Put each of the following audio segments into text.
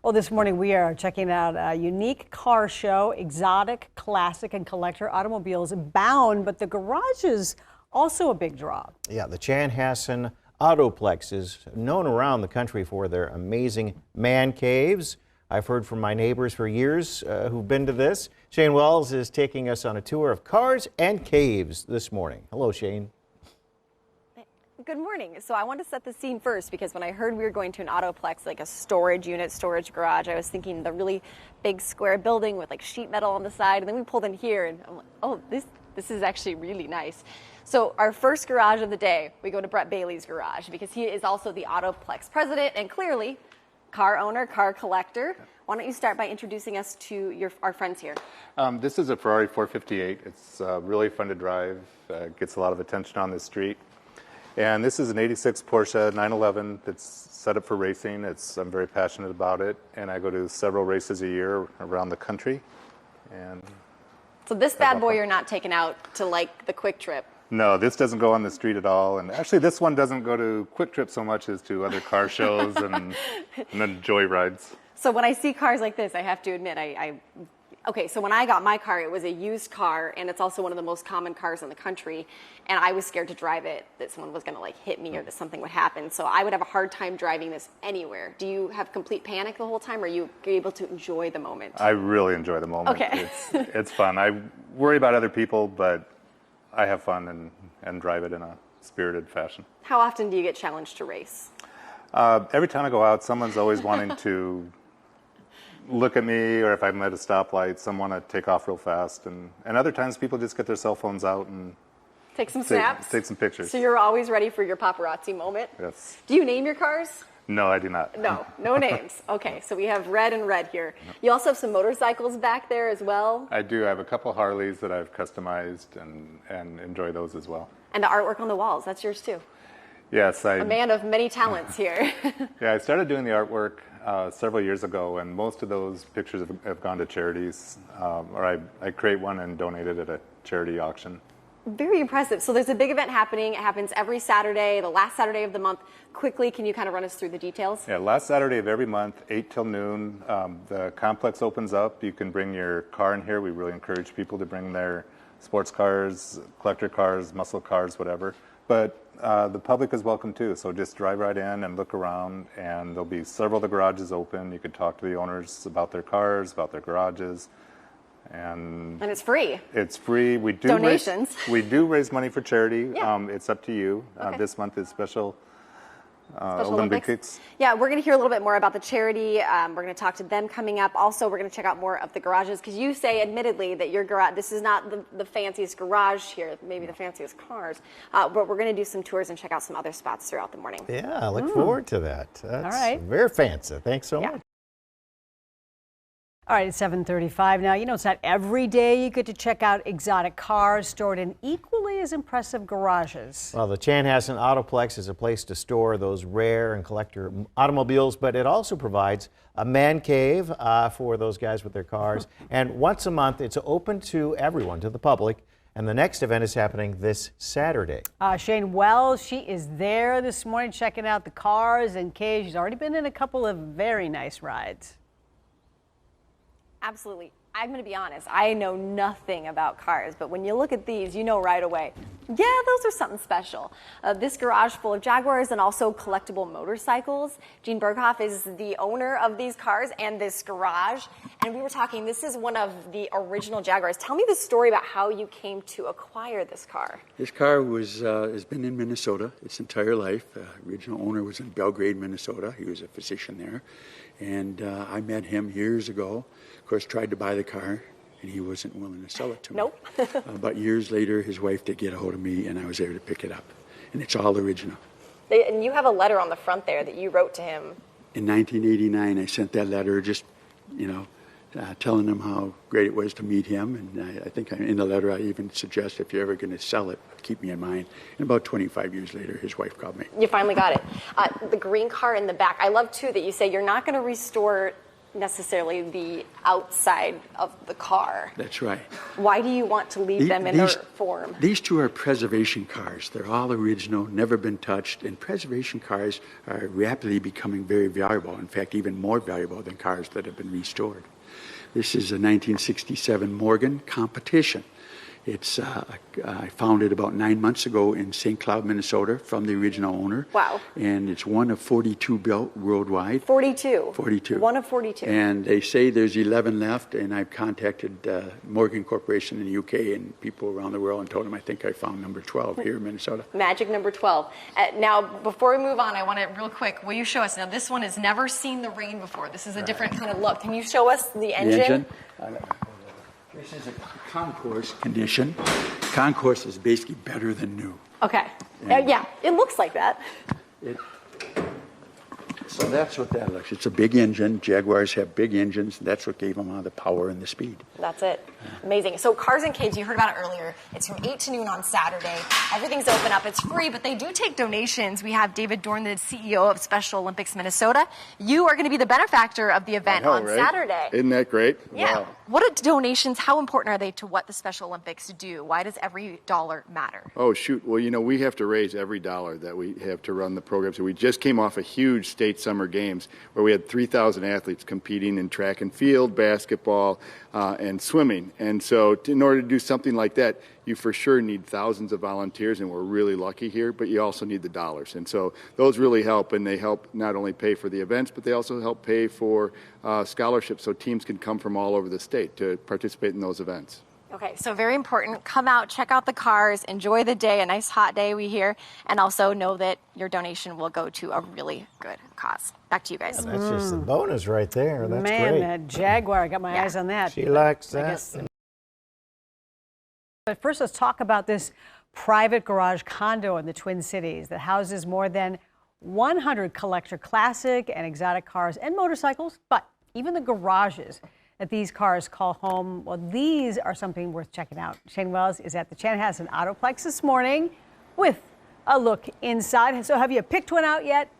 Well, this morning we are checking out a unique car show. Exotic, classic, and collector automobiles abound, but the garage is also a big draw. Yeah, the Chanhassen AutoPlex is known around the country for their amazing man caves. I've heard from my neighbors for years who've been to this. Shane Wells is taking us on a tour of cars and caves this morning. Hello, Shane. Good morning. So I want to set the scene first because when I heard we were going to an Autoplex, like a storage unit, storage garage, I was thinking the really big square building with like sheet metal on the side. And then we pulled in here and I'm like, oh, this is actually really nice. So our first garage of the day, we go to Brett Bailey's garage because he is also the Autoplex president and clearly car owner, car collector. Why don't you start by introducing us to our friends here? This is a Ferrari 458. It's really fun to drive. Gets a lot of attention on the street. And this is an 86 Porsche 911 that's set up for racing. I'm very passionate about it, and I go to several races a year around the country. And so this bad boy you're not taking out to like the Quick Trip? No, this doesn't go on the street at all. And actually this one doesn't go to Quick Trip so much as to other car shows and then joyrides. So when I see cars like this, I have to admit, okay, so when I got my car, it was a used car, and it's also one of the most common cars in the country, and I was scared to drive it, that someone was going to like hit me or that something would happen. So I would have a hard time driving this anywhere. Do you have complete panic the whole time, or are you able to enjoy the moment? I really enjoy the moment. Okay. It's fun. I worry about other people, but I have fun and drive it in a spirited fashion. How often do you get challenged to race? Every time I go out, someone's always wanting to look at me, or if I'm at a stoplight, some want to take off real fast, and other times people just get their cell phones out and take some snaps, take some pictures. So you're always ready for your paparazzi moment? Yes. Do you name your cars? No, I do not. No names. Okay, so we have red and red here. You also have some motorcycles back there as well? I do. I have a couple Harleys that I've customized and enjoy those as well. And the artwork on the walls, that's yours too? Yes. A man of many talents here. Yeah, I started doing the artwork several years ago, and most of those pictures have gone to charities, or I create one and donate it at a charity auction. Very impressive. So there's a big event happening. It happens every Saturday, the last Saturday of the month. Quickly, can you kind of run us through the details? Yeah, last Saturday of every month, 8 till noon. The complex opens up. You can bring your car in here. We really encourage people to bring their sports cars, collector cars, muscle cars, whatever. But the public is welcome too, so just drive right in and look around, and there'll be several of the garages open. You can talk to the owners about their cars, about their garages. And it's free. It's free. We do donations. We do raise money for charity. Yeah. It's up to you. Okay. This month is special Olympics. Yeah, we're going to hear a little bit more about the charity. We're going to talk to them coming up. Also, we're going to check out more of the garages because you say, admittedly, that your garage, this is not the fanciest garage here, maybe the fanciest cars, but we're going to do some tours and check out some other spots throughout the morning. Yeah, I look forward to that. That's all right. Very fancy. Thanks so much. All right, it's 7:35 now. You know, it's not every day you get to check out exotic cars stored in equally as impressive garages. Well, the Chanhassen AutoPlex is a place to store those rare and collector automobiles, but it also provides a man cave for those guys with their cars. And once a month, it's open to everyone, to the public. And the next event is happening this Saturday. Shane Wells, she is there this morning checking out the cars and caves. She's already been in a couple of very nice rides. Absolutely. I'm going to be honest, I know nothing about cars, but when you look at these, you know right away, yeah, those are something special. This garage full of Jaguars and also collectible motorcycles. Gene Berghoff is the owner of these cars and this garage, and we were talking, this is one of the original Jaguars. Tell me the story about how you came to acquire this car. This car has been in Minnesota its entire life. Original owner was in Belgrade, Minnesota. He was a physician there, and I met him years ago. Of course, tried to buy the car, and he wasn't willing to sell it to me. Nope. But years later, his wife did get a hold of me, and I was there to pick it up. And it's all original. And you have a letter on the front there that you wrote to him. In 1989, I sent that letter just, telling him how great it was to meet him. And I think in the letter, I even suggest if you're ever going to sell it, keep me in mind. And about 25 years later, his wife called me. You finally got it. The green car in the back. I love, too, that you say you're not going to restore necessarily the outside of the car. That's right. Why do you want to leave them in their form? These two are preservation cars. They're all original, never been touched, and preservation cars are rapidly becoming very valuable. In fact, even more valuable than cars that have been restored. This is a 1967 Morgan Competition. It's I found it about 9 months ago in St. Cloud, Minnesota, from the original owner. Wow. And it's one of 42 built worldwide. 42. 42. One of 42. And they say there's 11 left, and I've contacted Morgan Corporation in the UK and people around the world and told them I think I found number 12 here in Minnesota. Magic number 12. Now, before we move on, I want to, real quick, will you show us? Now, this one has never seen the rain before. This is a different kind of look. Can you show us the engine? This is a concourse condition. Concourse is basically better than new. Okay. Yeah, it looks like that. So that's what that looks. It's a big engine. Jaguars have big engines. That's what gave them all the power and the speed. That's it. Amazing. So Cars and Caves, you heard about it earlier. It's from 8 to noon on Saturday. Everything's open up. It's free, but they do take donations. We have David Dorn, the CEO of Special Olympics Minnesota. You are going to be the benefactor of the event on Saturday. Isn't that great? Yeah. Wow. What are donations? How important are they to what the Special Olympics do? Why does every dollar matter? Oh, shoot. Well, you know, we have to raise every dollar that we have to run the program. So we just came off a huge state summer games where we had 3,000 athletes competing in track and field, basketball, and swimming. And so in order to do something like that, you for sure need thousands of volunteers, and we're really lucky here, but you also need the dollars. And so those really help, and they help not only pay for the events, but they also help pay for scholarships so teams can come from all over the state to participate in those events. Okay, so very important. Come out, check out the cars, enjoy the day, a nice hot day we hear, and also know that your donation will go to a really good cause. Back to you guys. That's just the bonus right there. That's Man, great. that Jaguar, I got my eyes on that. She likes I that. guess. But first, let's talk about this private garage condo in the Twin Cities that houses more than 100 collector classic and exotic cars and motorcycles, but even the garages that these cars call home, well, these are something worth checking out. Shane Wells is at the Chanhassen AutoPlex this morning with a look inside. So have you picked one out yet?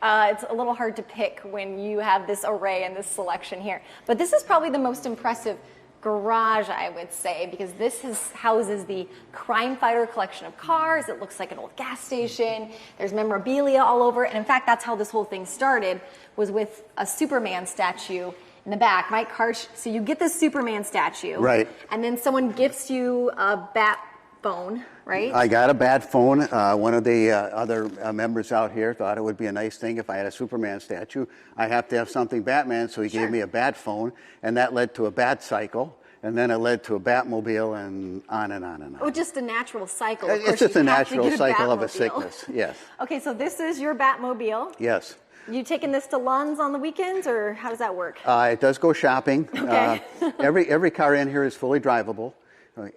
It's a little hard to pick when you have this array and this selection here. But this is probably the most impressive garage, I would say, because this houses the Crime Fighter collection of cars. It looks like an old gas station. There's memorabilia all over. And in fact, that's how this whole thing started, was with a Superman statue in the back. Mike Karch, so you get this Superman statue. Right. And then someone gifts you a bat phone, right? I got a bat phone. One of the other members out here thought it would be a nice thing if I had a Superman statue. I have to have something Batman, so he gave me a bat phone, and that led to a bat cycle, and then it led to a Batmobile, and on and on and on. Oh, just a natural cycle. It's just a natural cycle of a sickness, yes. Okay, so this is your Batmobile. Yes. You taking this to Lund's on the weekends, or how does that work? It does go shopping. Okay. Every car in here is fully drivable.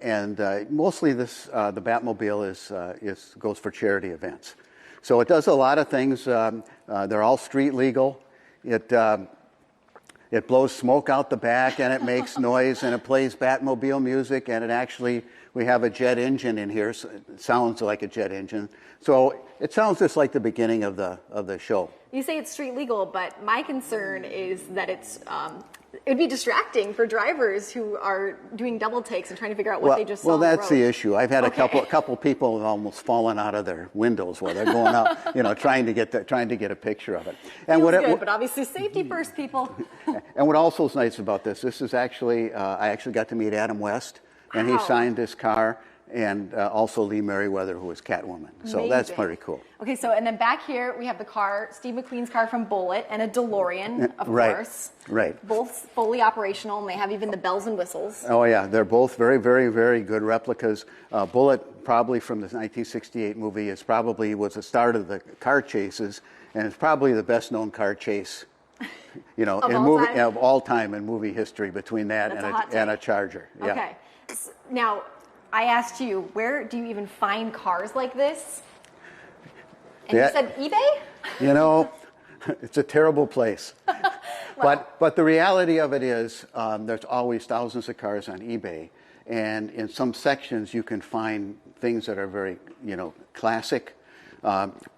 And mostly the Batmobile goes for charity events. So it does a lot of things. They're all street legal. It blows smoke out the back, and it makes noise, and it plays Batmobile music, and we have a jet engine in here. So it sounds like a jet engine. So it sounds just like the beginning of the show. You say it's street legal, but my concern is that it would be distracting for drivers who are doing double takes and trying to figure out what they just saw. Well, on the that's road. the issue. I've had a couple people have almost fallen out of their windows while they're going up, trying to get a picture of it. And Feels good, but obviously safety first, people. And what also is nice about this is actually I actually got to meet Adam West, and he signed this car. And also Lee Merriweather, who was Catwoman. So Amazing. That's pretty cool. Okay, so and then back here we have the car, Steve McQueen's car from Bullitt, and a DeLorean, of course. Right. Both fully operational, and they have even the bells and whistles. Oh yeah, they're both very, very, very good replicas. Bullitt, probably from the 1968 movie, was the start of the car chases, and it's probably the best-known car chase, of all time in movie history, between that and a Charger. Yeah. Okay. Now, I asked you, where do you even find cars like this? And you said eBay? It's a terrible place. But the reality of it is there's always thousands of cars on eBay. And in some sections, you can find things that are very, classic.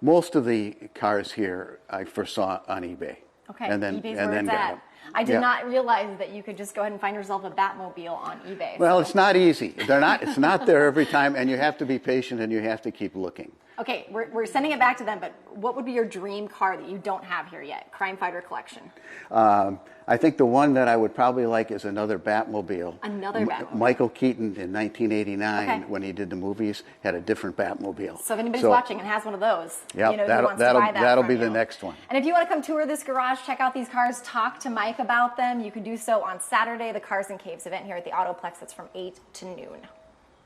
Most of the cars here I first saw on eBay. Okay, and then eBay's and where then it's get at. them. I did Yeah. not realize that you could just go ahead and find yourself a Batmobile on eBay. Well, so. it's not easy. They're not. It's not there every time, and you have to be patient and you have to keep looking. Okay, we're sending it back to them, but what would be your dream car that you don't have here yet? Crime Fighter collection. I think the one that I would probably like is another Batmobile. Another Batmobile. Michael Keaton in 1989, Okay. when he did the movies, had a different Batmobile. So if anybody's watching and has one of those, Yep, you know, who that'll- wants to buy that that'll from be the you. next one. And if you want to come tour this garage, check out these cars, talk to Mike about them, you can do so on Saturday, the Cars and Caves event here at the AutoPlex. That's from 8 to noon.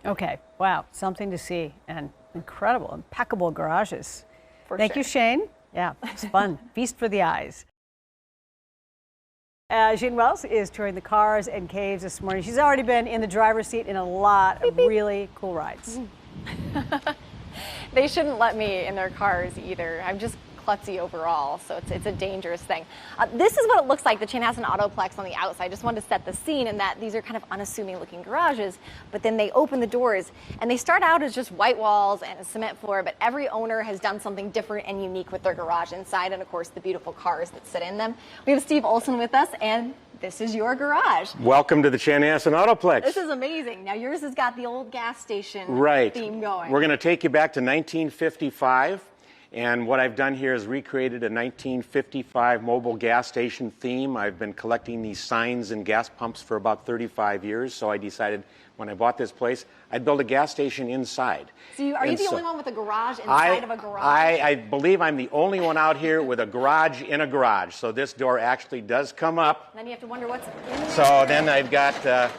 Okay, wow, something to see, and incredible, impeccable garages. For Thank sure. you, Shane. Yeah, it's fun. Feast for the eyes. Jean Wells is touring the Cars and Caves this morning. She's already been in the driver's seat in a lot of really cool rides. They shouldn't let me in their cars either. I'm just klutzy overall, so it's a dangerous thing. This is what it looks like, the Chanhassen AutoPlex on the outside. I just wanted to set the scene in that these are kind of unassuming looking garages, but then they open the doors and they start out as just white walls and a cement floor, but every owner has done something different and unique with their garage inside, and of course the beautiful cars that sit in them. We have Steve Olson with us, and this is your garage. Welcome to the Chanhassen AutoPlex. This is amazing. Now yours has got the old gas station theme going. We're going to take you back to 1955. And what I've done here is recreated a 1955 mobile gas station theme. I've been collecting these signs and gas pumps for about 35 years, so I decided when I bought this place, I'd build a gas station inside. So are you the only one with a garage inside of a garage? I believe I'm the only one out here with a garage in a garage. So this door actually does come up. Then you have to wonder what's in there. So then I've got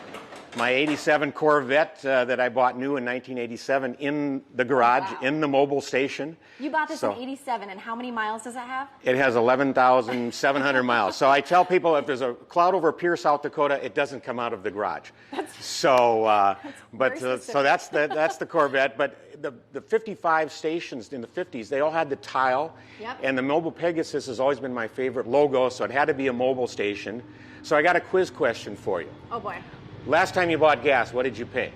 my 87 Corvette that I bought new in 1987 in the garage, in the mobile station. You bought this in 87, and how many miles does it have? It has 11,700 miles. So I tell people if there's a cloud over Pierre, South Dakota, it doesn't come out of the garage. So that's the Corvette. But the 55 stations in the 50s, they all had the tile. Yep. And the Mobile Pegasus has always been my favorite logo, so it had to be a mobile station. So I got a quiz question for you. Oh, boy. Last time you bought gas, what did you pay?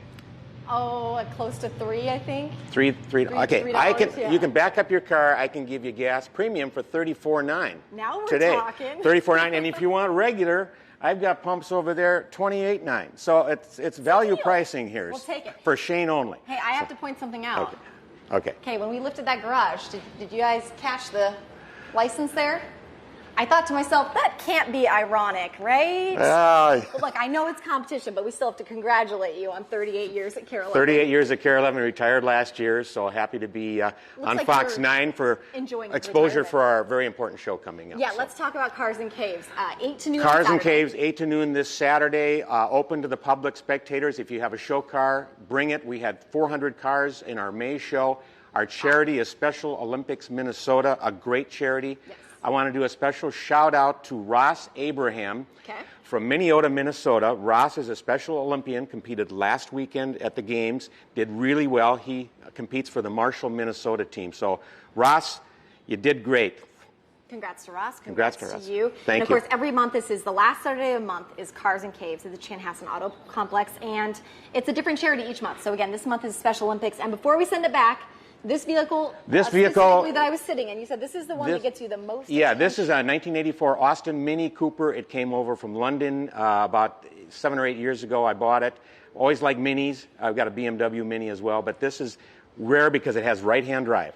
Oh, close to 3, I think. Three. Okay, $3, yeah. You can back up your car. I can give you gas premium for $34.9. Now we're today. talking. $34.9, and if you want regular, I've got pumps over there $28.9. So it's value pricing here. We'll take it. For Shane only. Hey, I have to point something out. Okay. Okay, when we lifted that garage, did you guys catch the license there? I thought to myself, that can't be ironic, right? Well, look, I know it's competition, but we still have to congratulate you on 38 years at Carolina. 38 years at Care 11, retired last year, so happy to be on like FOX9 for enjoying exposure retirement. for our very important show coming up. Yeah, so. let's talk about Cars and Caves. 8 to noon on Cars and Saturday. Caves, 8 to noon this Saturday, open to the public spectators. If you have a show car, bring it. We had 400 cars in our May show. Our charity is Special Olympics Minnesota, a great charity. Yes. I want to do a special shout out to Ross Abraham from Minneota, Minnesota. Ross is a Special Olympian, competed last weekend at the games, did really well. He competes for the Marshall, Minnesota team. So, Ross, you did great. Congrats to Ross. Congrats to Ross. you. Thank and of you. course, every month, this is the last Saturday of the month, is Cars and Caves at the Chanhassen Auto Complex. And it's a different charity each month. So again, this month is Special Olympics. And before we send it back, this vehicle specifically that I was sitting in, you said this is the one that gets you the most Yeah, attention. this is a 1984 Austin Mini Cooper. It came over from London about 7 or 8 years ago. I bought it. Always like minis. I've got a BMW Mini as well, but this is rare because it has right-hand drive.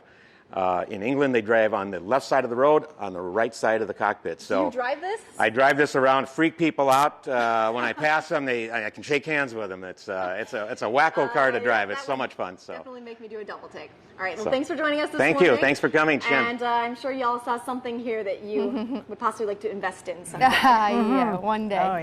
In England, they drive on the left side of the road, on the right side of the cockpit. So Do you drive this? I drive this around, freak people out. When I pass them, I can shake hands with them. It's a wacko car to drive. It's so much fun. So definitely make me do a double take. All right. Well, thanks for joining us this thank morning. you. Thanks for coming, Jen. And I'm sure y'all saw something here that you would possibly like to invest in someday. Yeah, one day. Oh, yeah.